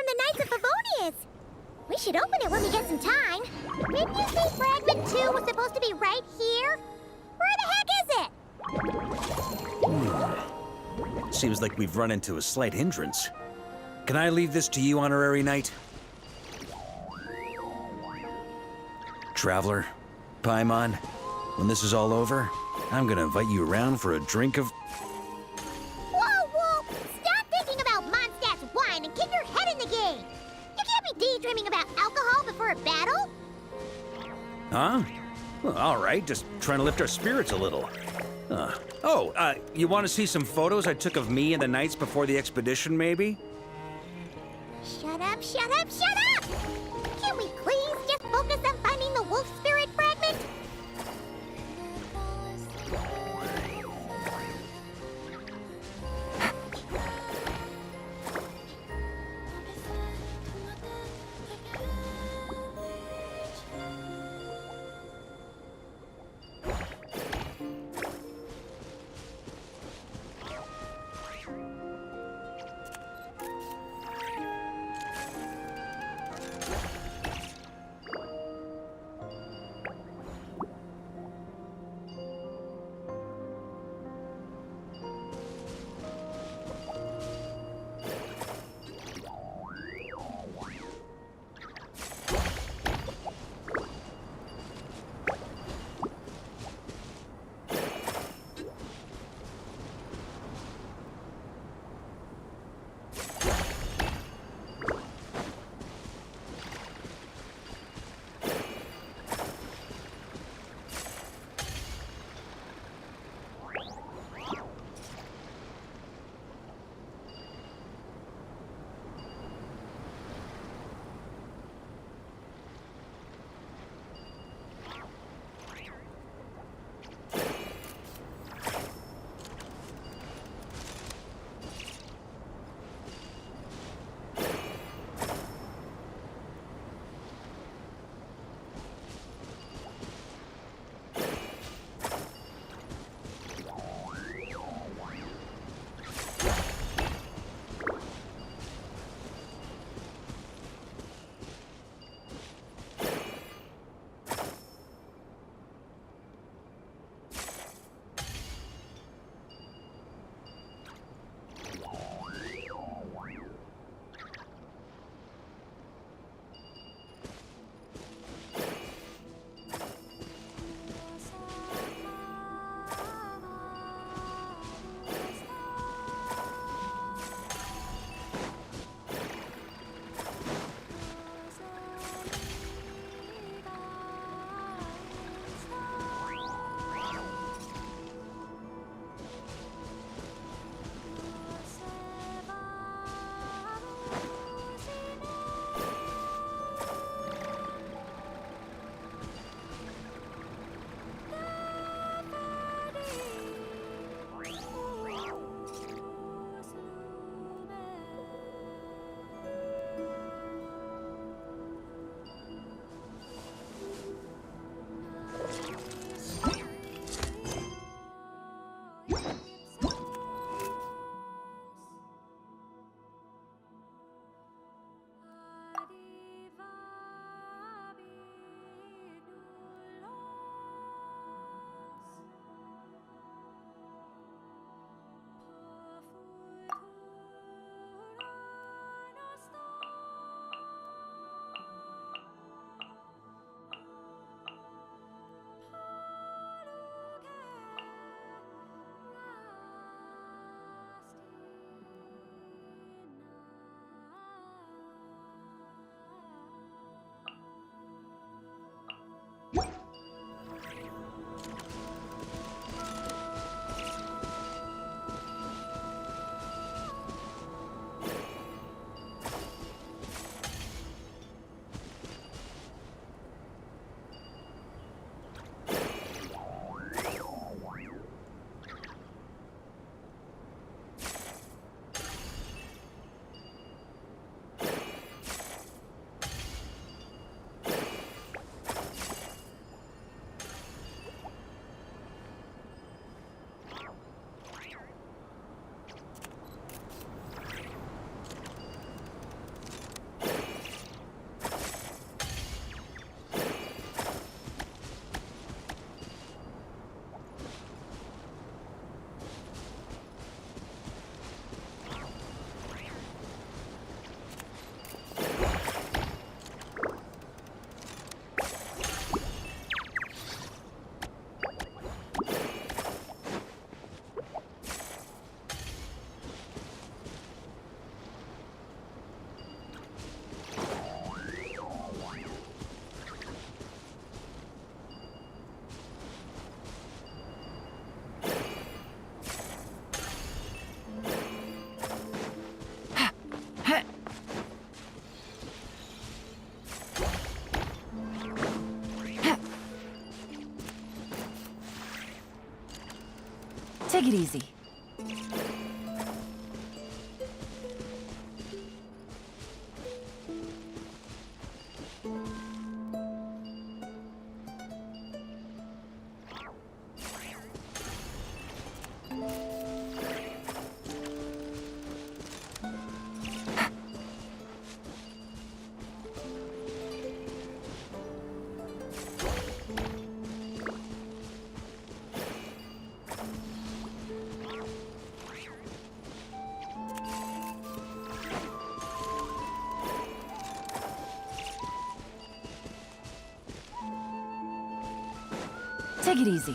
from the Knights of Favonius. We should open it when we get some time. Didn't you say Fragment 2 was supposed to be right here? Where the heck is it? Seems like we've run into a slight hindrance. Can I leave this to you, Honorary Knight? Traveler, Paimon, when this is all over, I'm gonna invite you around for a drink of... Whoa, whoa! Stop thinking about Mondstadt's wine and keep your head in the game! You can't be daydreaming about alcohol before a battle! Huh? Well, all right, just trying to lift our spirits a little. You want to see some photos I took of me and the knights before the expedition, maybe? Shut up, shut up, shut up! Can we please just focus on finding the wolf spirit fragment? Take it easy. Take it easy.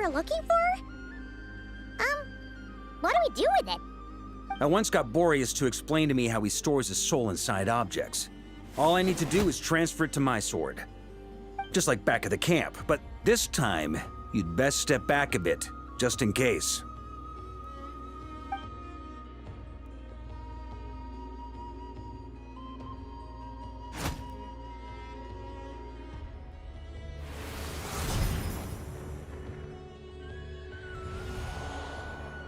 we're looking for? What do we do with it? I once got Boreas to explain to me how he stores his soul inside objects. All I need to do is transfer it to my sword. Just like back at the camp, but this time, you'd best step back a bit, just in case.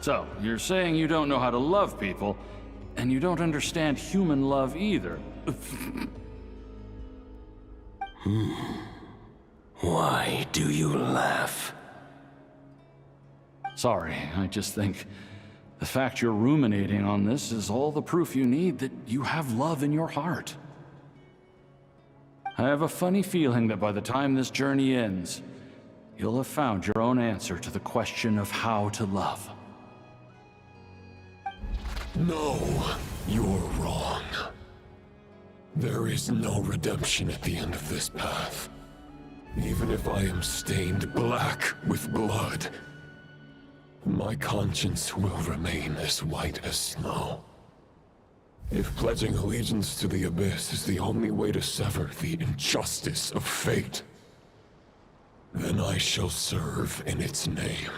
So, you're saying you don't know how to love people, and you don't understand human love either. Why do you laugh? Sorry, I just think the fact you're ruminating on this is all the proof you need that you have love in your heart. I have a funny feeling that by the time this journey ends, you'll have found your own answer to the question of how to love. No, you're wrong. There is no redemption at the end of this path. Even if I am stained black with blood, my conscience will remain as white as snow. If pledging allegiance to the Abyss is the only way to sever the injustice of fate, then I shall serve in its name.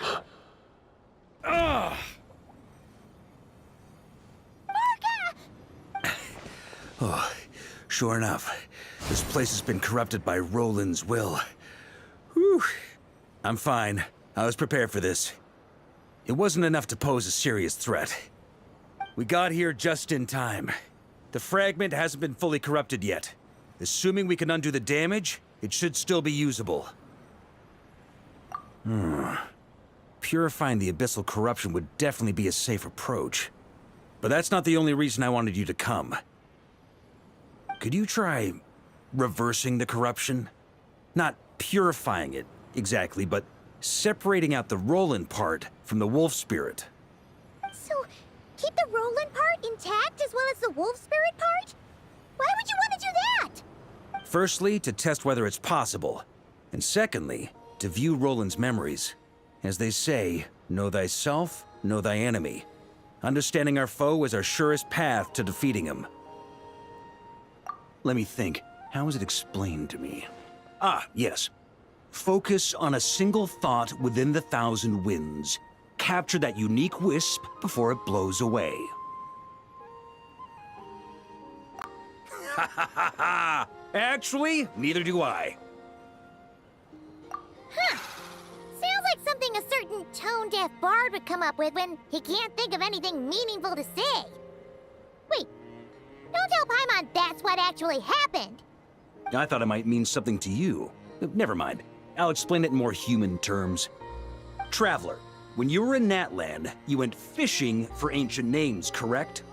Oh, sure enough, this place has been corrupted by Roland's will. Whew. I'm fine. I was prepared for this. It wasn't enough to pose a serious threat. We got here just in time. The fragment hasn't been fully corrupted yet. Assuming we can undo the damage, it should still be usable. Purifying the abyssal corruption would definitely be a safe approach. But that's not the only reason I wanted you to come. Could you try reversing the corruption? Not purifying it, exactly, but separating out the Roland part from the wolf spirit. So, keep the Roland part intact as well as the wolf spirit part? Why would you want to do that? Firstly, to test whether it's possible. And secondly, to view Roland's memories. As they say, know thyself, know thy enemy. Understanding our foe is our surest path to defeating him. Let me think. How was it explained to me? Ah, yes. Focus on a single thought within the 1,000 winds. Capture that unique wisp before it blows away. Ha ha ha ha! Actually, neither do I. Sounds like something a certain tone-deaf bard would come up with when he can't think of anything meaningful to say. Wait, don't tell Paimon that's what actually happened. I thought it might mean something to you. Never mind. I'll explain it in more human terms. Traveler, when you were in Natland, you went fishing for ancient names, correct?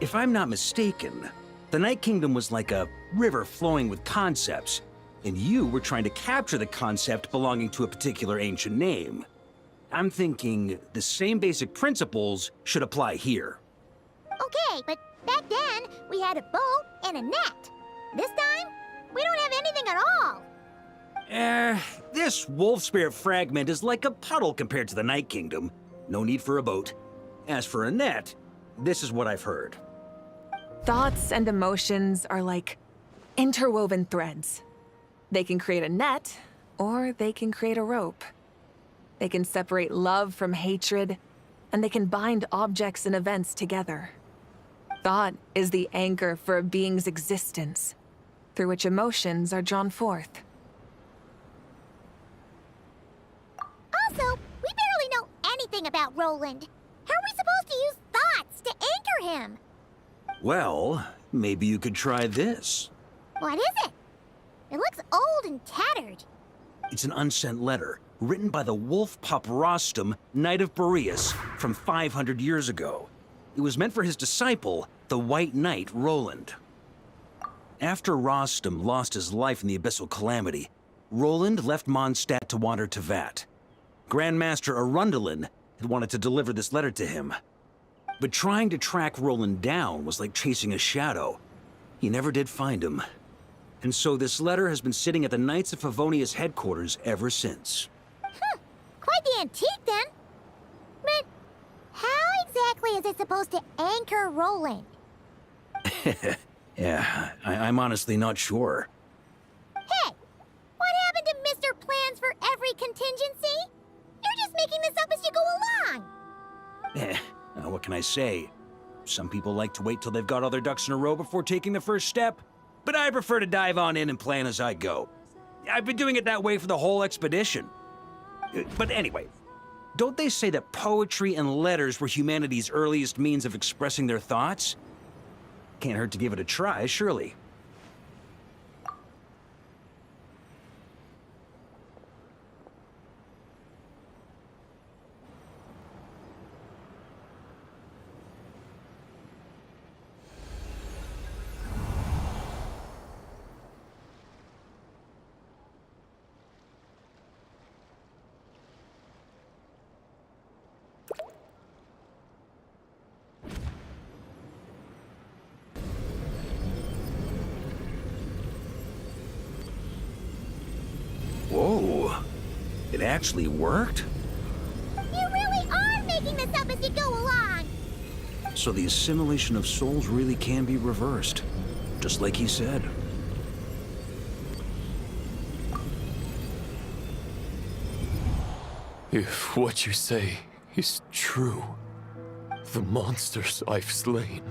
If I'm not mistaken, the Night Kingdom was like a river flowing with concepts, and you were trying to capture the concept belonging to a particular ancient name. I'm thinking the same basic principles should apply here. Okay, but back then, we had a boat and a net. This time, we don't have anything at all. This wolf spirit fragment is like a puddle compared to the Night Kingdom. No need for a boat. As for a net, this is what I've heard. Thoughts and emotions are like interwoven threads. They can create a net, or they can create a rope. They can separate love from hatred, and they can bind objects and events together. Thought is the anchor for a being's existence, through which emotions are drawn forth. Also, we barely know anything about Roland. How are we supposed to use thoughts to anchor him? Well, maybe you could try this. What is it? It looks old and tattered. It's an unsent letter, written by the wolf pup Rostam, Knight of Boreas, from 500 years ago. It was meant for his disciple, the White Knight Roland. After Rostam lost his life in the Abyssal Calamity, Roland left Mondstadt to wander to Vat. Grandmaster Arundelen had wanted to deliver this letter to him. But trying to track Roland down was like chasing a shadow. He never did find him. And so this letter has been sitting at the Knights of Favonia's headquarters ever since. Quite the antique, then. But how exactly is it supposed to anchor Roland? Yeah, I'm honestly not sure. Hey, what happened to Mr. Plans for every contingency? You're just making this up as you go along. What can I say? Some people like to wait till they've got all their ducks in a row before taking the first step, but I prefer to dive on in and plan as I go. I've been doing it that way for the whole expedition. But anyway, don't they say that poetry and letters were humanity's earliest means of expressing their thoughts? Can't hurt to give it a try, surely. It actually worked? You really are making this up as you go along! So the assimilation of souls really can be reversed, just like he said. If what you say is true, the monsters I've slain,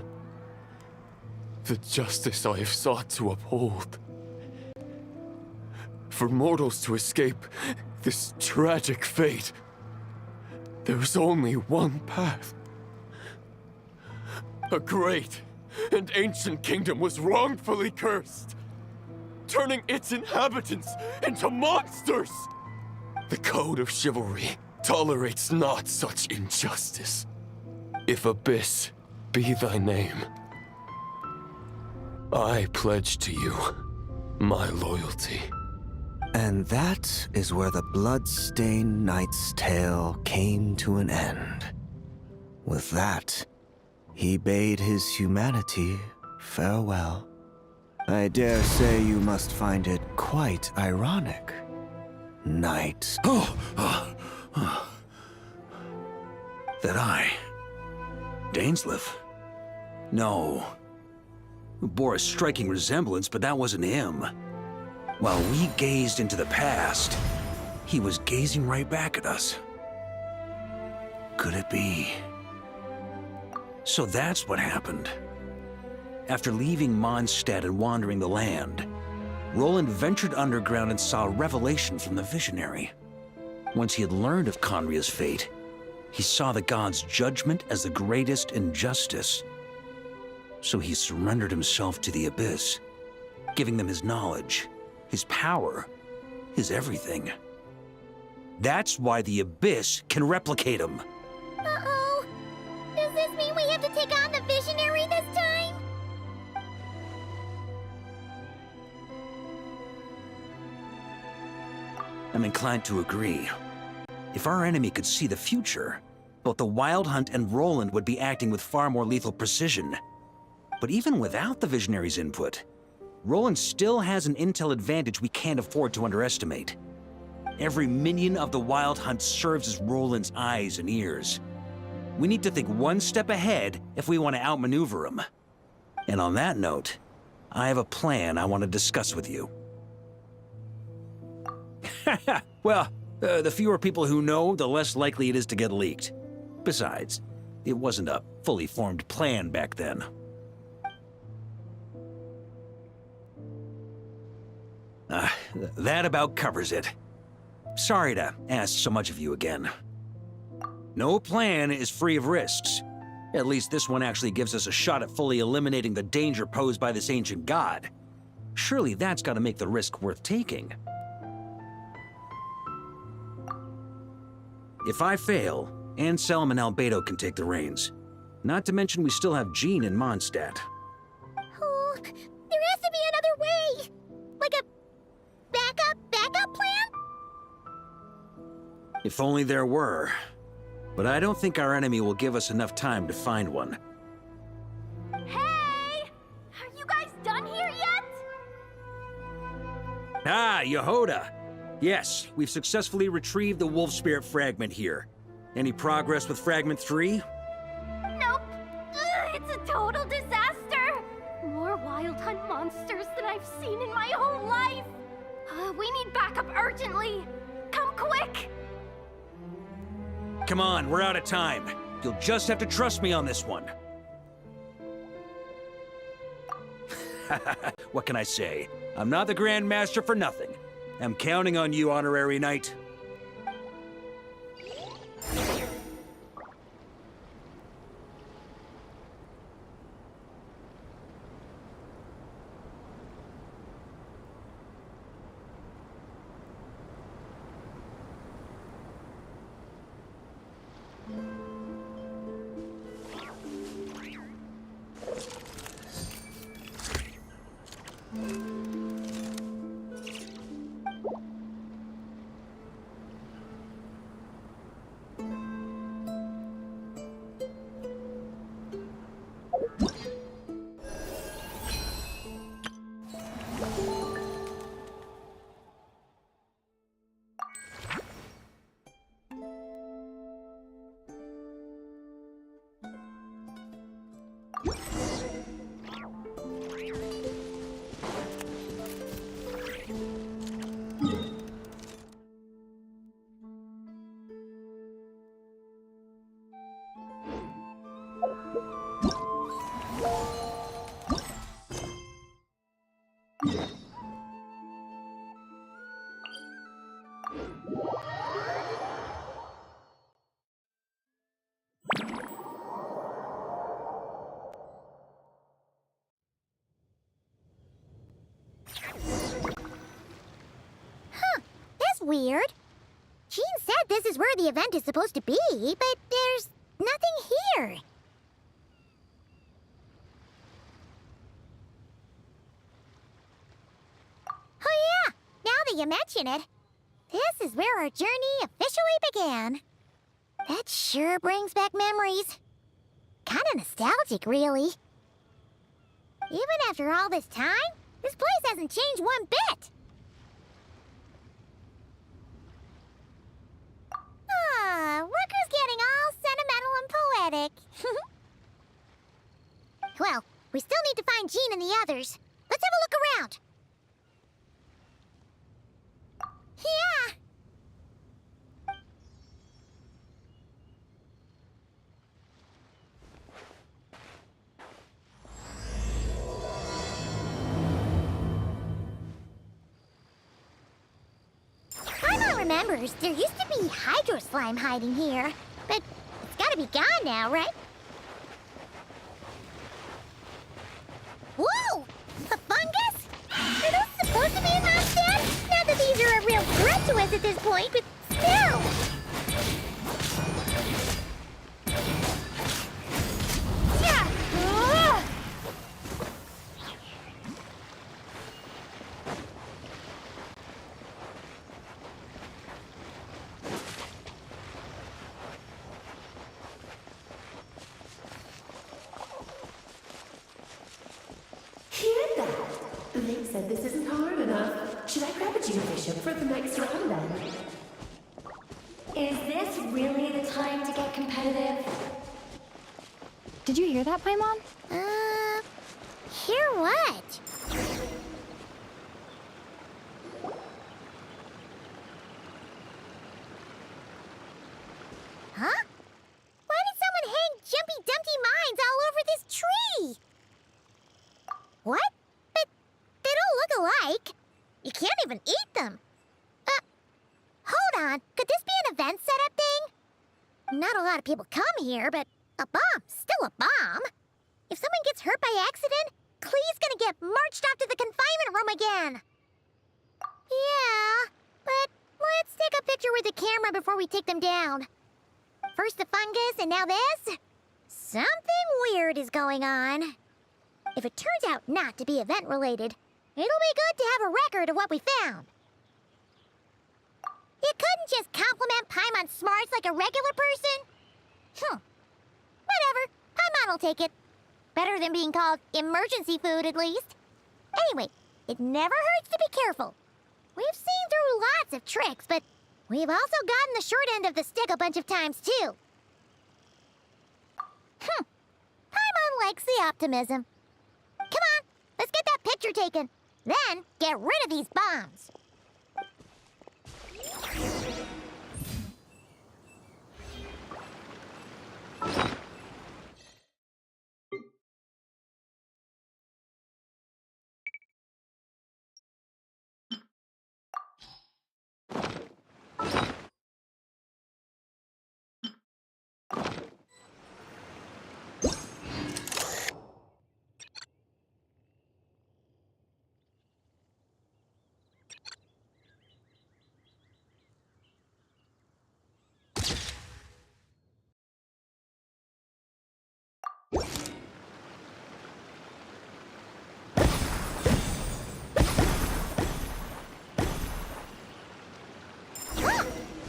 the justice I have sought to uphold, for mortals to escape this tragic fate, there's only one path. A great and ancient kingdom was wrongfully cursed, turning its inhabitants into monsters! The code of chivalry tolerates not such injustice. If Abyss be thy name, I pledge to you my loyalty. And that is where the blood-stained knight's tale came to an end. With that, he bade his humanity farewell. I dare say you must find it quite ironic, knight. That I... Dainsleif? No. Bore a striking resemblance, but that wasn't him. While we gazed into the past, he was gazing right back at us. Could it be? So that's what happened. After leaving Mondstadt and wandering the land, Roland ventured underground and saw a revelation from the Visionary. Once he had learned of Conria's fate, he saw the gods' judgment as the greatest injustice. So he surrendered himself to the Abyss, giving them his knowledge, his power, his everything. That's why the Abyss can replicate him. Uh-oh. Does this mean we have to take on the Visionary this time? I'm inclined to agree. If our enemy could see the future, both the Wild Hunt and Roland would be acting with far more lethal precision. But even without the Visionary's input, Roland still has an intel advantage we can't afford to underestimate. Every minion of the Wild Hunt serves as Roland's eyes and ears. We need to think one step ahead if we want to outmaneuver him. And on that note, I have a plan I want to discuss with you. Well, the fewer people who know, the less likely it is to get leaked. Besides, it wasn't a fully formed plan back then. That about covers it. Sorry to ask so much of you again. No plan is free of risks. At least this one actually gives us a shot at fully eliminating the danger posed by this ancient god. Surely that's got to make the risk worth taking. If I fail, Anselm and Albedo can take the reins. Not to mention we still have Jean in Mondstadt. Oh, there has to be another way! Like a backup plan? If only there were. But I don't think our enemy will give us enough time to find one. Hey! Are you guys done here yet? Ah, Yehoda! Yes, we've successfully retrieved the Wolf Spirit fragment here. Any progress with Fragment 3? Nope. It's a total disaster. More Wild Hunt monsters than I've seen in my whole life. We need backup urgently. Come quick. Come on, we're out of time. You'll just have to trust me on this one. What can I say? I'm not the Grand Master for nothing. I'm counting on you, Honorary Knight. That's weird. Jean said this is where the event is supposed to be, but there's nothing here. Oh yeah, now that you mention it, this is where our journey officially began. That sure brings back memories. Kinda nostalgic, really. Even after all this time, this place hasn't changed one bit. Rooker's getting all sentimental and poetic. Well, we still need to find Jean and the others. Let's have a look around. Yeah. Paimon remembers there used to be hydro slime hiding here, but it's gotta be gone now, right? Whoa! A fungus? Are those supposed to be a monster? Not that these are a real threat to us at this point, but still! Yeah! Ugh! Hear that? They said this isn't hard enough. Should I grab a Bishop for the next round then? Is this really the time to get competitive? Did you hear that, Paimon? Hear what? Huh? Why did someone hang Jumpy Dumpty mines all over this tree? What? But they don't look alike. You can't even eat them. Hold on. Could this be an event setup thing? Not a lot of people come here, but a bomb's still a bomb. If someone gets hurt by accident, Clee's gonna get marched off to the confinement room again. Yeah, but let's take a picture with the camera before we take them down. First the fungus, and now this? Something weird is going on. If it turns out not to be event-related, it'll be good to have a record of what we found. You couldn't just compliment Paimon's smarts like a regular person? Whatever. Paimon will take it. Better than being called emergency food, at least. Anyway, it never hurts to be careful. We've seen through lots of tricks, but we've also gotten the short end of the stick a bunch of times, too. Paimon likes the optimism. Come on, let's get that picture taken. Then, get rid of these bombs.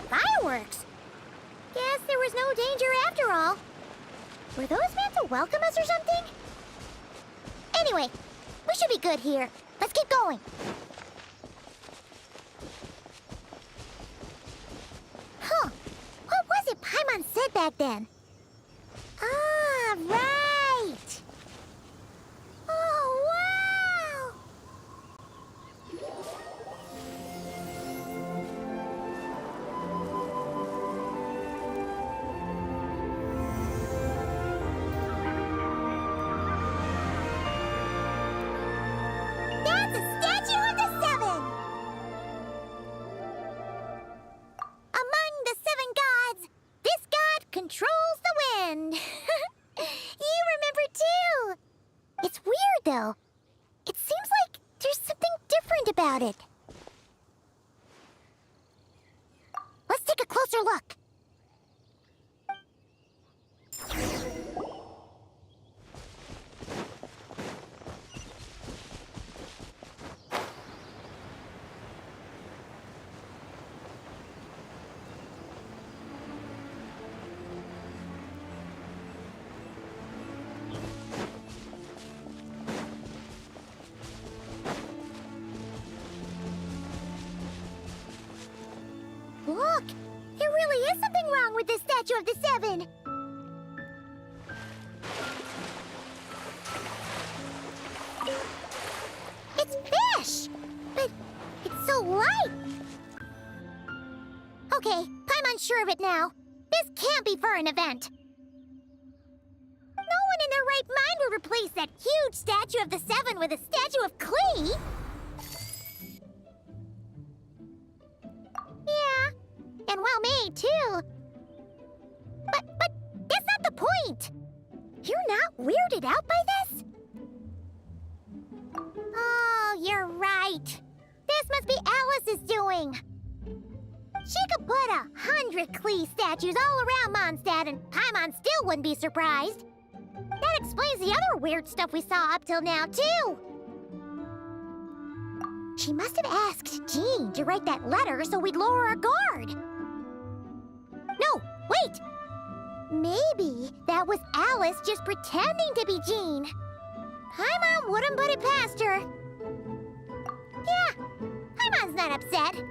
Fireworks! Guess there was no danger after all. Were those meant to welcome us or something? Anyway, we should be good here. Let's keep going. What was it Paimon said back then? Ah, right! Oh, wow! And you remember too. It's weird though. It seems like there's something different about it. Let's take a closer look. Look! There really is something wrong with this statue of the Seven! It's fish! But it's so light! Okay, I'm unsure of it now. This can't be for an event. No one in their right mind would replace that huge statue of the Seven with a statue of Klee! Yeah, and well made, too. But that's not the point! You're not weirded out by this? Oh, you're right. This must be Alice's doing. She could put 100 Klee statues all around Mondstadt and Paimon still wouldn't be surprised. That explains the other weird stuff we saw up till now, too. She must have asked Jean to write that letter so we'd lower our guard. No, wait! Maybe that was Alice just pretending to be Jean. Paimon wouldn't put it past her. Yeah, Paimon's not upset.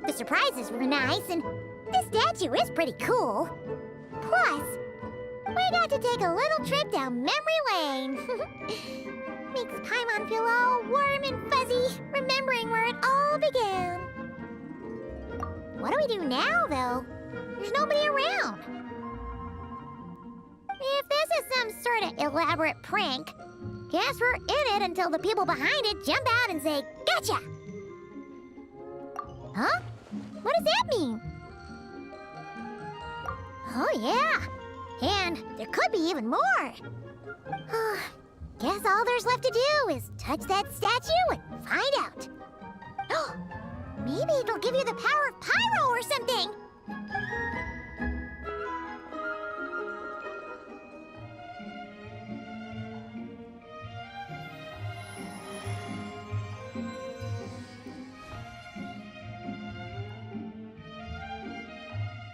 The surprises were nice, and this statue is pretty cool. Plus, we got to take a little trip down memory lane. Makes Paimon feel all warm and fuzzy, remembering where it all began. What do we do now, though? There's nobody around. If this is some sort of elaborate prank, guess we're in it until the people behind it jump out and say, "Gotcha!" Huh? What does that mean? Oh, yeah. And there could be even more. Guess all there's left to do is touch that statue and find out. Maybe it'll give you the power of pyro or something.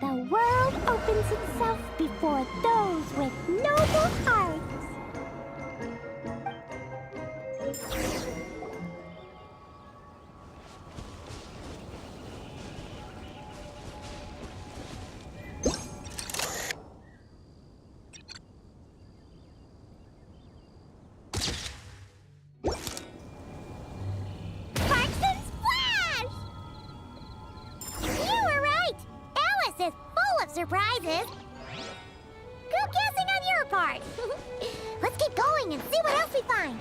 The world opens itself before those with noble hearts. Sparks and splash! You were right! Alice is full of surprises. Good guessing on your part. Let's keep going and see what else we find.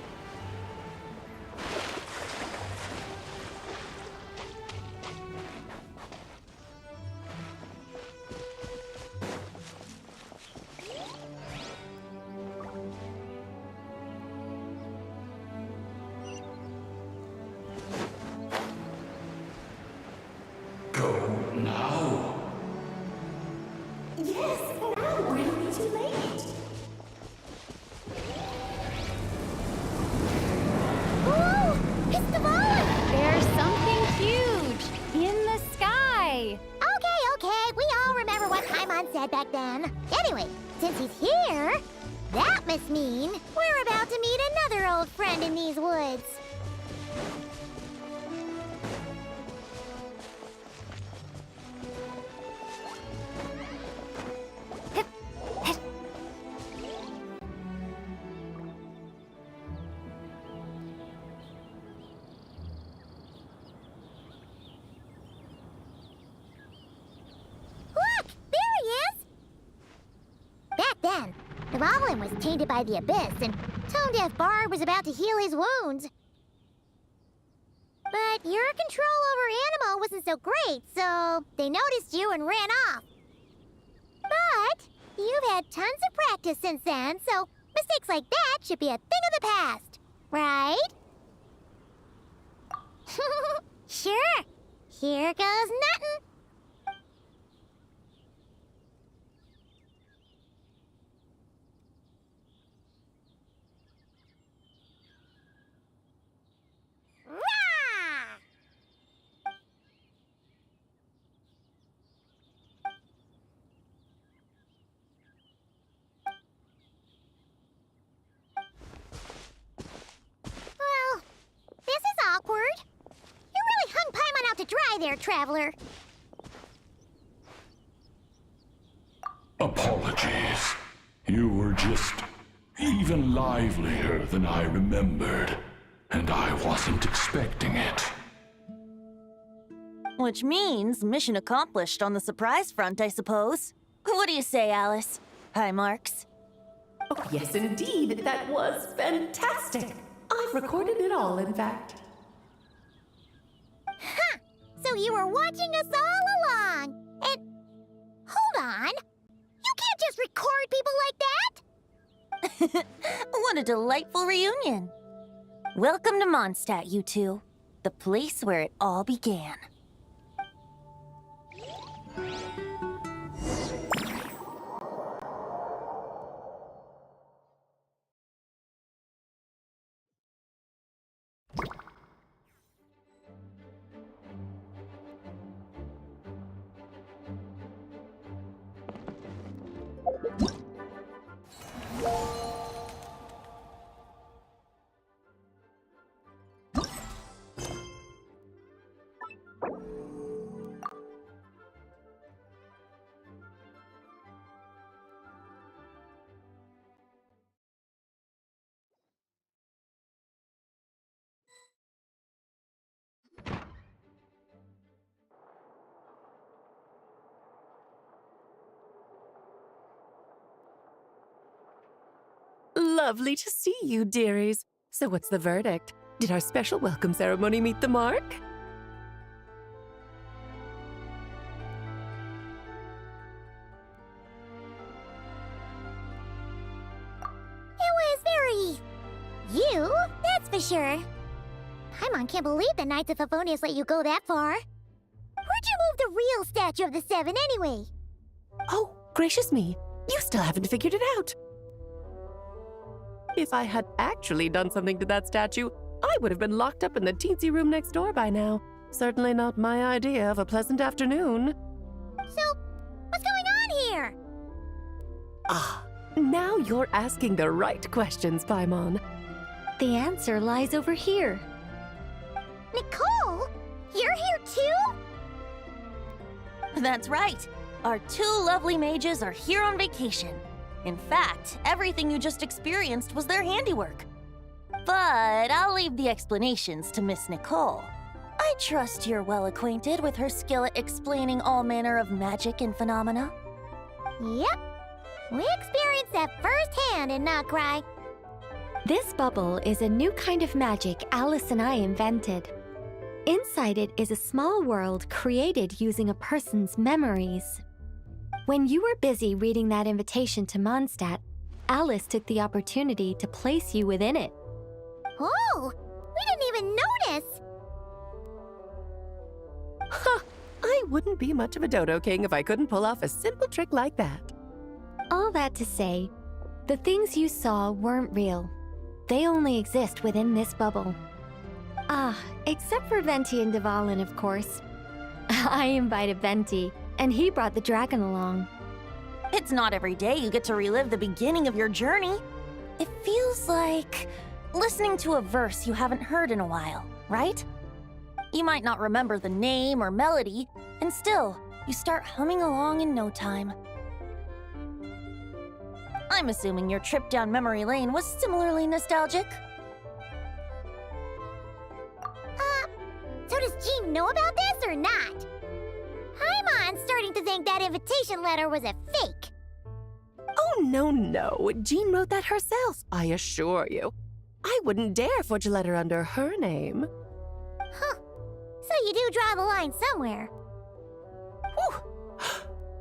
Go now. Yes, now we're gonna be too late. Whoa! It's the ball! There's something huge in the sky. Okay, we all remember what Paimon said back then. Anyway, since he's here, that must mean we're about to meet another old friend in these woods. Look! There he is! Back then, the Goblin was tainted by the Abyss, and Tone-Deaf Bard was about to heal his wounds. But your control over Animo wasn't so great, so they noticed you and ran off. But had tons of practice since then, so mistakes like that should be a thing of the past, right? Sure. Here goes nothing. Rah! Well, this is awkward. You really hung Paimon out to dry there, Traveler. Apologies. You were just even livelier than I remembered, and I wasn't expecting it. Which means mission accomplished on the surprise front, I suppose. What do you say, Alice? Hi, Marks. Oh, yes, indeed. That was fantastic. I've recorded it all, in fact. Huh! So you were watching us all along. And hold on. You can't just record people like that. What a delightful reunion. Welcome to Mondstadt, you two. The place where it all began. Lovely to see you, dearies. So what's the verdict? Did our special welcome ceremony meet the mark? It was very... you, that's for sure. Paimon can't believe the Knights of Favonius let you go that far. Where'd you move the real statue of the Seven anyway? Oh, gracious me. You still haven't figured it out. If I had actually done something to that statue, I would have been locked up in the teensy room next door by now. Certainly not my idea of a pleasant afternoon. So, what's going on here? Ah, now you're asking the right questions, Paimon. The answer lies over here. Nicole? You're here too? That's right. Our two lovely mages are here on vacation. In fact, everything you just experienced was their handiwork. But I'll leave the explanations to Miss Nicole. I trust you're well acquainted with her skill at explaining all manner of magic and phenomena. Yep. We experienced that firsthand in Nocry. This bubble is a new kind of magic Alice and I invented. Inside it is a small world created using a person's memories. When you were busy reading that invitation to Mondstadt, Alice took the opportunity to place you within it. Oh, we didn't even notice. Ha! I wouldn't be much of a Dodo King if I couldn't pull off a simple trick like that. All that to say, the things you saw weren't real. They only exist within this bubble. Ah, except for Venti and Dvalin, of course. I invited Venti, and he brought the dragon along. It's not every day you get to relive the beginning of your journey. It feels like listening to a verse you haven't heard in a while, right? You might not remember the name or melody, and still, you start humming along in no time. I'm assuming your trip down memory lane was similarly nostalgic. So does Jean know about this or not? Paimon's starting to think that invitation letter was a fake. Oh, no. Jean wrote that herself, I assure you. I wouldn't dare forge a letter under her name. Huh. So you do draw the line somewhere. Whew.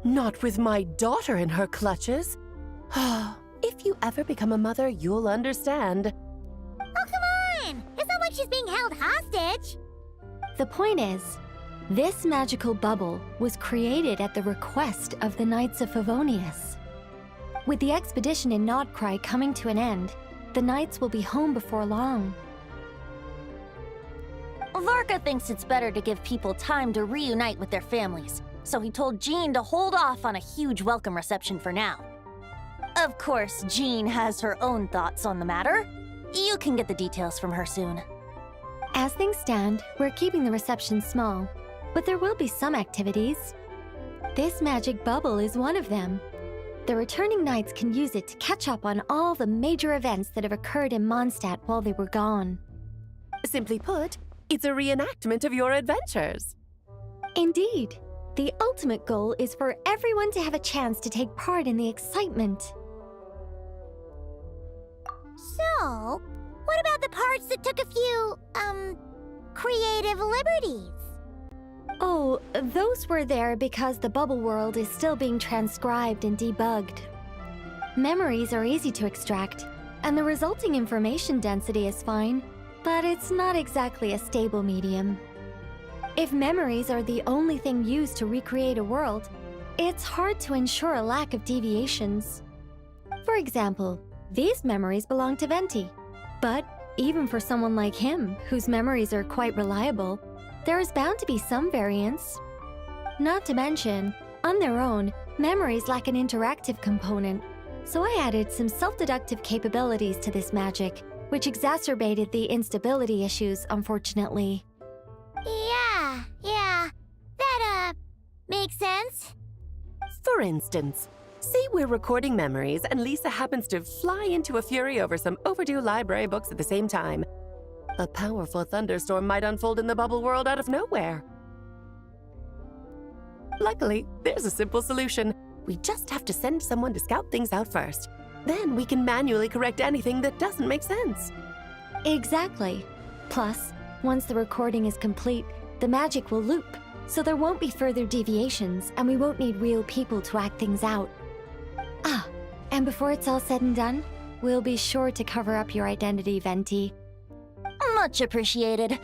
Not with my daughter in her clutches. If you ever become a mother, you'll understand. Oh, come on! It's not like she's being held hostage. The point is, this magical bubble was created at the request of the Knights of Favonius. With the expedition in Nodcry coming to an end, the Knights will be home before long. Varka thinks it's better to give people time to reunite with their families, so he told Jean to hold off on a huge welcome reception for now. Of course, Jean has her own thoughts on the matter. You can get the details from her soon. As things stand, we're keeping the reception small, but there will be some activities. This magic bubble is one of them. The returning knights can use it to catch up on all the major events that have occurred in Mondstadt while they were gone. Simply put, it's a reenactment of your adventures. Indeed. The ultimate goal is for everyone to have a chance to take part in the excitement. So, what about the parts that took a few, creative liberties? Oh, those were there because the bubble world is still being transcribed and debugged. Memories are easy to extract, and the resulting information density is fine, but it's not exactly a stable medium. If memories are the only thing used to recreate a world, it's hard to ensure a lack of deviations. For example, these memories belong to Venti, but even for someone like him, whose memories are quite reliable, there is bound to be some variance. Not to mention, on their own, memories lack an interactive component, so I added some self-deductive capabilities to this magic, which exacerbated the instability issues, unfortunately. Yeah, that, makes sense. For instance, say we're recording memories and Lisa happens to fly into a fury over some overdue library books at the same time. A powerful thunderstorm might unfold in the bubble world out of nowhere. Luckily, there's a simple solution. We just have to send someone to scout things out first. Then we can manually correct anything that doesn't make sense. Exactly. Plus, once the recording is complete, the magic will loop, so there won't be further deviations, and we won't need real people to act things out. Ah, and before it's all said and done, we'll be sure to cover up your identity, Venti. Much appreciated.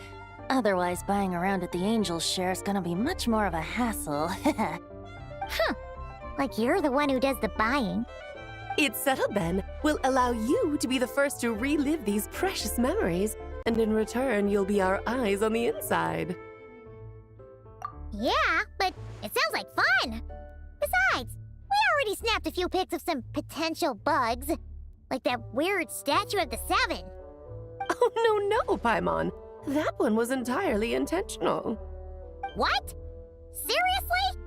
Otherwise, buying around at the Angels share is gonna be much more of a hassle. Huh. Like you're the one who does the buying. It's settled then. We'll allow you to be the first to relive these precious memories, and in return, you'll be our eyes on the inside. Yeah, but it sounds like fun. Besides, we already snapped a few pics of some potential bugs. Like that weird statue of the Seven. Oh, no, Paimon. That one was entirely intentional. What? Seriously?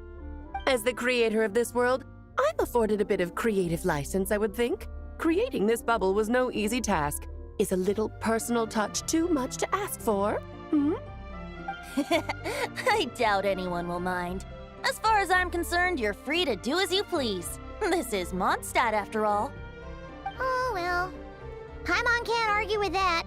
As the creator of this world, I'm afforded a bit of creative license, I would think. Creating this bubble was no easy task. Is a little personal touch too much to ask for? I doubt anyone will mind. As far as I'm concerned, you're free to do as you please. This is Mondstadt, after all. Oh, well. Paimon can't argue with that.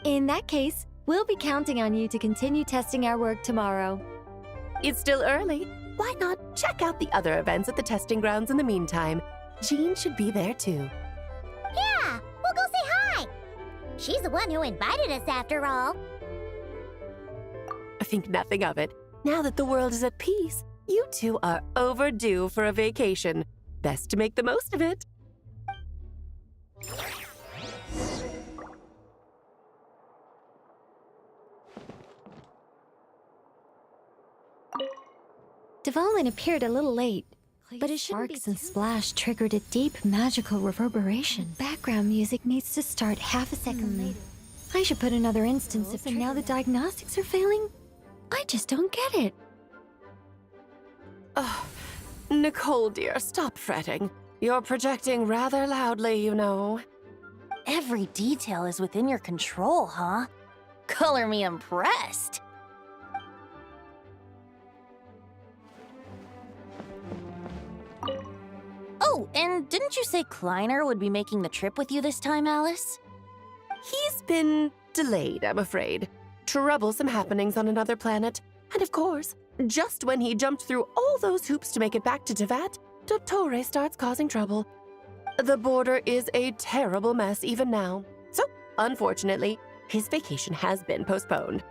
In that case, we'll be counting on you to continue testing our work tomorrow. It's still early. Why not check out the other events at the testing grounds in the meantime? Jean should be there too. Yeah, we'll go say hi. She's the one who invited us after all. I think nothing of it. Now that the world is at peace, you two are overdue for a vacation. Best to make the most of it. Dvalin appeared a little late, but his sparks and splash triggered a deep magical reverberation. Background music needs to start half a second later. I should put another instance of and now the diagnostics are failing? I just don't get it. Oh, Nicole, dear, stop fretting. You're projecting rather loudly, you know. Every detail is within your control, huh? Color me impressed. Oh, and didn't you say Kleiner would be making the trip with you this time, Alice? He's been delayed, I'm afraid. Troublesome happenings on another planet. And of course, Just when he jumped through all those hoops to make it back to Tevat, Dottore starts causing trouble. The border is a terrible mess even now. So, unfortunately, his vacation has been postponed.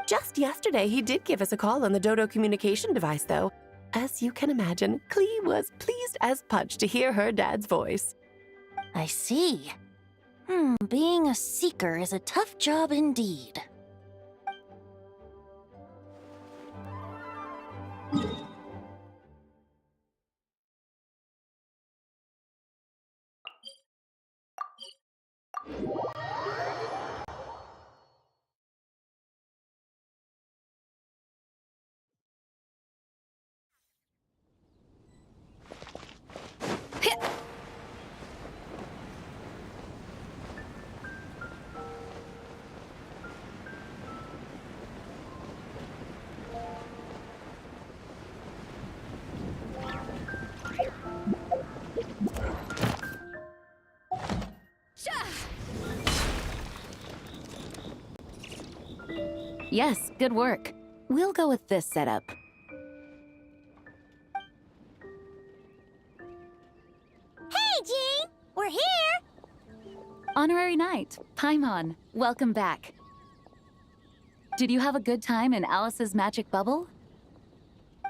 Just yesterday, he did give us a call on the Dodo communication device, though. As you can imagine, Klee was pleased as punch to hear her dad's voice. I see. Being a seeker is a tough job indeed. Yes, good work. We'll go with this setup. Hey, Jean! We're here! Honorary Knight, Paimon, welcome back. Did you have a good time in Alice's magic bubble?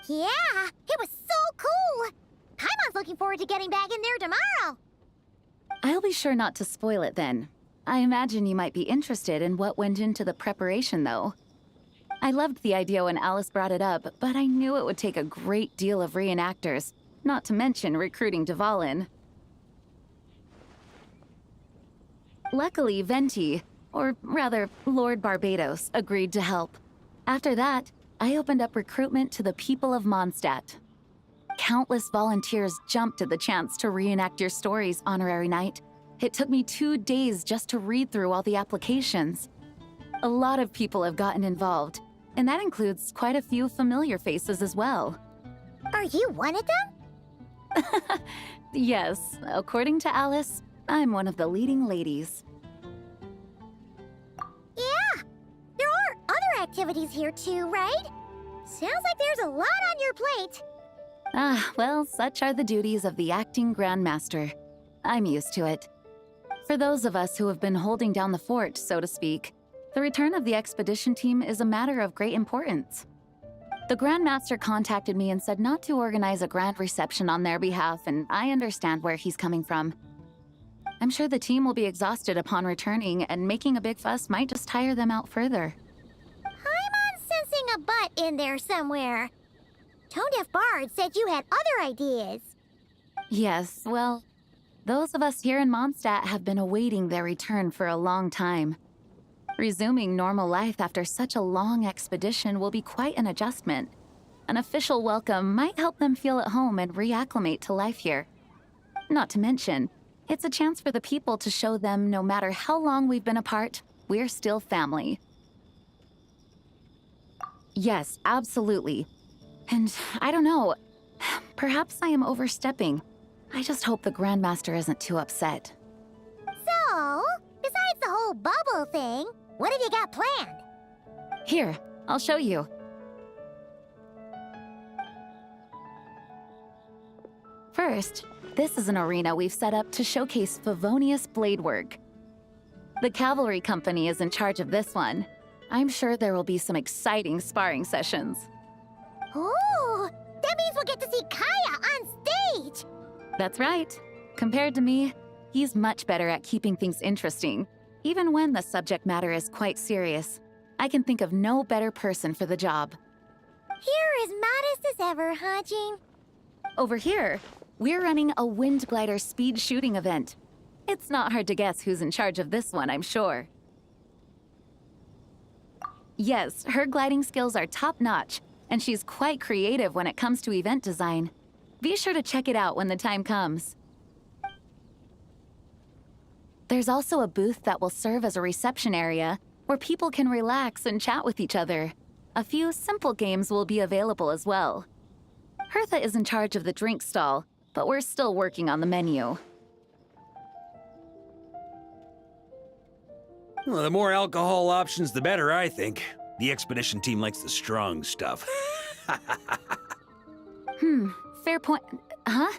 Yeah, it was so cool! Paimon's looking forward to getting back in there tomorrow! I'll be sure not to spoil it then. I imagine you might be interested in what went into the preparation, though. I loved the idea when Alice brought it up, but I knew it would take a great deal of reenactors, not to mention recruiting Dvalin. Luckily, Venti, or rather, Lord Barbados, agreed to help. After that, I opened up recruitment to the people of Mondstadt. Countless volunteers jumped at the chance to reenact your stories, Honorary Knight. It took me 2 days just to read through all the applications. A lot of people have gotten involved, and that includes quite a few familiar faces as well. Are you one of them? Yes, according to Alice, I'm one of the leading ladies. Yeah, there are other activities here too, right? Sounds like there's a lot on your plate. Ah, well, such are the duties of the acting Grandmaster. I'm used to it. For those of us who have been holding down the fort, so to speak, the return of the expedition team is a matter of great importance. The Grandmaster contacted me and said not to organize a grand reception on their behalf, and I understand where he's coming from. I'm sure the team will be exhausted upon returning, and making a big fuss might just tire them out further. I'm sensing a butt in there somewhere. Tone-deaf Bard said you had other ideas. Yes, well, those of us here in Mondstadt have been awaiting their return for a long time. Resuming normal life after such a long expedition will be quite an adjustment. An official welcome might help them feel at home and reacclimate to life here. Not to mention, it's a chance for the people to show them no matter how long we've been apart, we're still family. Yes, absolutely. And I don't know, perhaps I am overstepping. I just hope the Grandmaster isn't too upset. So, besides the whole bubble thing, what have you got planned? Here, I'll show you. First, this is an arena we've set up to showcase Favonius blade work. The Cavalry Company is in charge of this one. I'm sure there will be some exciting sparring sessions. Ooh, that means we'll get to see Kaya on stage! That's right. Compared to me, he's much better at keeping things interesting, even when the subject matter is quite serious. I can think of no better person for the job. You're as modest as ever, huh, Jean? Over here, we're running a wind glider speed shooting event. It's not hard to guess who's in charge of this one, I'm sure. Yes, her gliding skills are top-notch, and she's quite creative when it comes to event design. Be sure to check it out when the time comes. There's also a booth that will serve as a reception area where people can relax and chat with each other. A few simple games will be available as well. Hertha is in charge of the drink stall, but we're still working on the menu. Well, the more alcohol options, the better, I think. The expedition team likes the strong stuff. Fair point. Huh?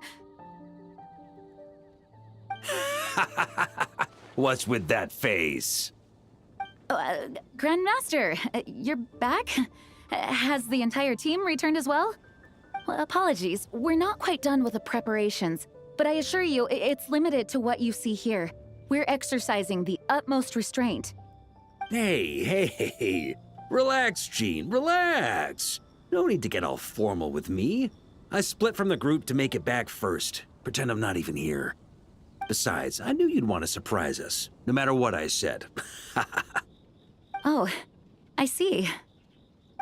What's with that face? Grandmaster, you're back? Has the entire team returned as well? Well, apologies, we're not quite done with the preparations, but I assure you, it's limited to what you see here. We're exercising the utmost restraint. Hey. Relax, Gene, relax. No need to get all formal with me. I split from the group to make it back first. Pretend I'm not even here. Besides, I knew you'd want to surprise us, no matter what I said. Oh, I see.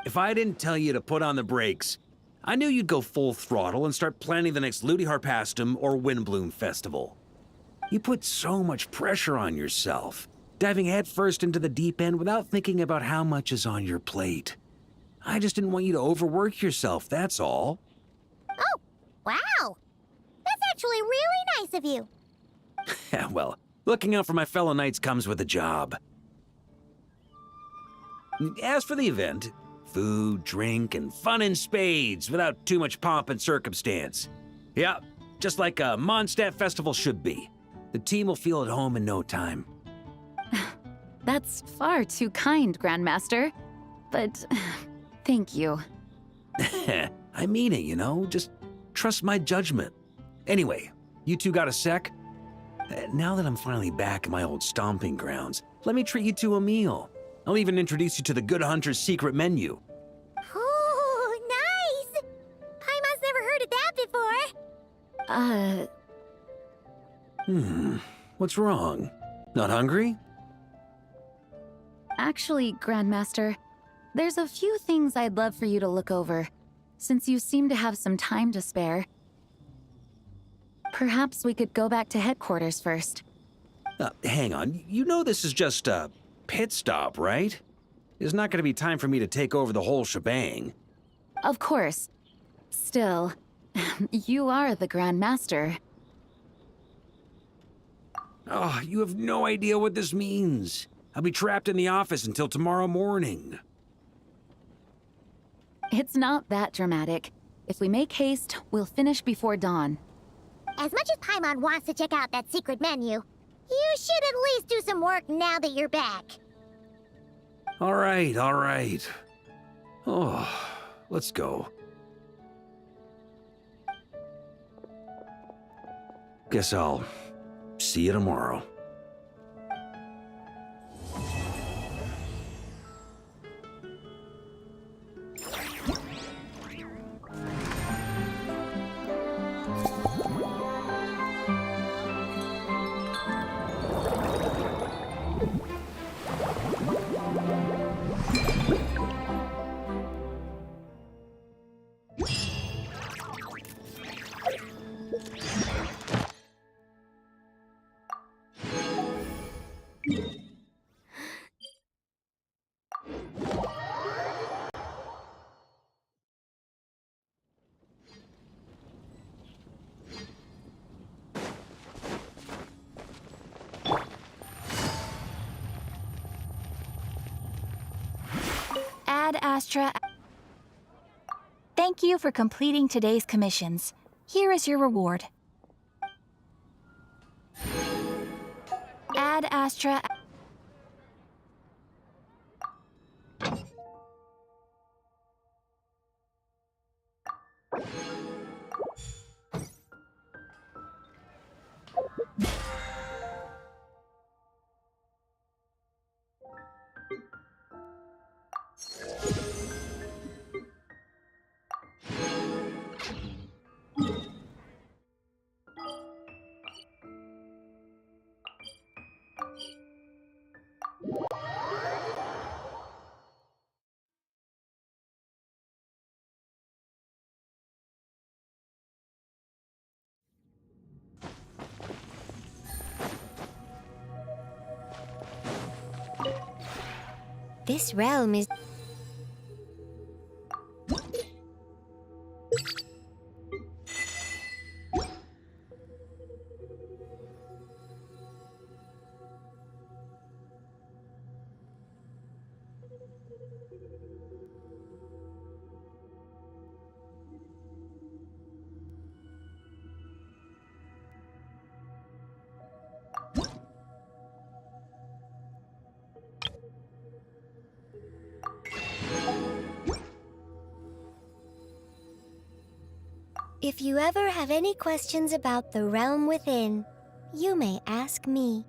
If I didn't tell you to put on the brakes, I knew you'd go full throttle and start planning the next Ludi Harpastum or Windbloom Festival. You put so much pressure on yourself, diving headfirst into the deep end without thinking about how much is on your plate. I just didn't want you to overwork yourself, that's all. Oh, wow. That's actually really nice of you. Well, looking out for my fellow knights comes with a job. As for the event, food, drink, and fun in spades without too much pomp and circumstance. Yeah, just like a Mondstadt festival should be. The team will feel at home in no time. That's far too kind, Grandmaster. But thank you. I mean it, you know? Just trust my judgment. Anyway, you two got a sec? Now that I'm finally back in my old stomping grounds, let me treat you to a meal. I'll even introduce you to the Good Hunter's secret menu. Ooh, nice! Paimon's never heard of that before. What's wrong? Not hungry? Actually, Grandmaster, there's a few things I'd love for you to look over, since you seem to have some time to spare. Perhaps we could go back to headquarters first. Hang on, you know this is just a pit stop, right? There's not going to be time for me to take over the whole shebang. Of course. Still, you are the Grandmaster. Oh, you have no idea what this means. I'll be trapped in the office until tomorrow morning. It's not that dramatic. If we make haste, we'll finish before dawn. As much as Paimon wants to check out that secret menu, you should at least do some work now that you're back. All right. Oh, let's go. Guess I'll see you tomorrow. Ad Astra. Thank you for completing today's commissions. Here is your reward. Ad Astra. This realm is... If you ever have any questions about the realm within, you may ask me.